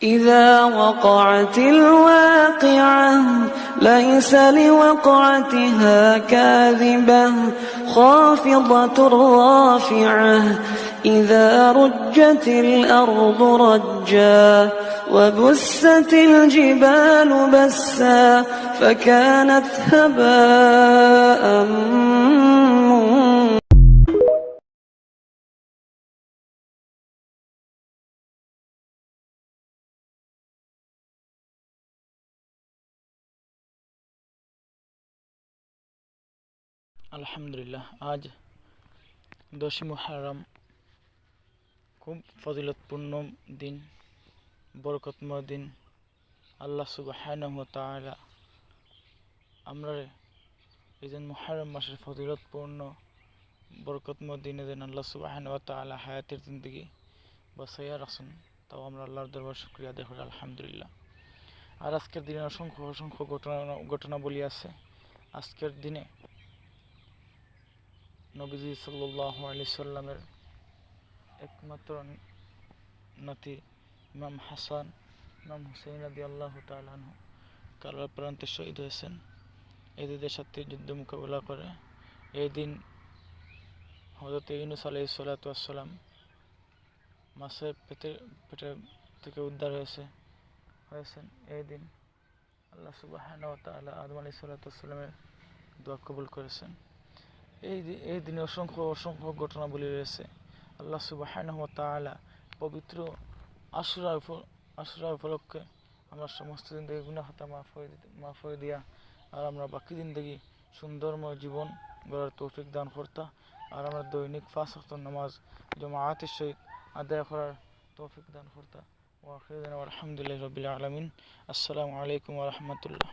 إذا وقعت الواقعة ليس لوقعتها كاذبة خافضة رافعة إذا رجت الأرض رجا وبست الجبال بسا فكانت هباء আলহামদুলিল্লাহ। আজ 10ই মুহররম, খুব ফজিলতপূর্ণ দিন, বরকতময় দিন। আল্লাহ সুবহানাহু ওয়া তাআলা আমরা এই যে মুহররম মাসের ফজিলতপূর্ণ বরকতময় দিনে যেন আল্লাহ সুবহানাহু ওয়া তাআলা হায়াতের জিন্দেগি বাঁচাইয়া রাখছেন, তাও আমরা আল্লাহর দরবার শুকরিয়া আদায় করি আলহামদুলিল্লাহ। আর আজকের দিনে অসংখ্য ঘটনাবলী আছে। আজকের দিনে নবীজি সাল্লাল্লাহু আলাইহি সাল্লামের একমাত্র নাতি ইমাম হাসান, ইমাম হুসাইন রাদিয়াল্লাহু তাআলা আনহু কারার প্রান্তে শহীদ হয়েছেন। এদের সাথে যুদ্ধ মোকাবেলা করে এই দিন হযরত ইউনূস আলাইহিস সালাতু ওয়াস সালাম মাছের পেটে থেকে উদ্ধার হয়েছেন। এই দিন আল্লাহ সুবহানাহু ওয়া তাআলা আদম আলাইহিস সালাতু ওয়াস সালামের দোয়া কবুল করেছেন। এই দিনে অসংখ্য ঘটনাবলী রয়েছে। আল্লাহ সুবহানাহু ওয়া তাআলা পবিত্র আশুরা উপলক্ষে আমরা সমস্ত জিন্দেগি গুনাহ খাতা মাফ করে দিয়া আর আমরা বাকি জিন্দেগি সুন্দরময় জীবন গড়ার তৌফিক দান করতা, আর আমরা দৈনিক 5 ওয়াক্ত নামাজ জামাআতের সহিত আদায় করার তৌফিক দান করতা। ওয়া আখিরু দাওয়ানা আলহামদুলিল্লাহি রাব্বিল আলামিন। আসসালামু আলাইকুম ওয়া রাহমাতুল্লাহ।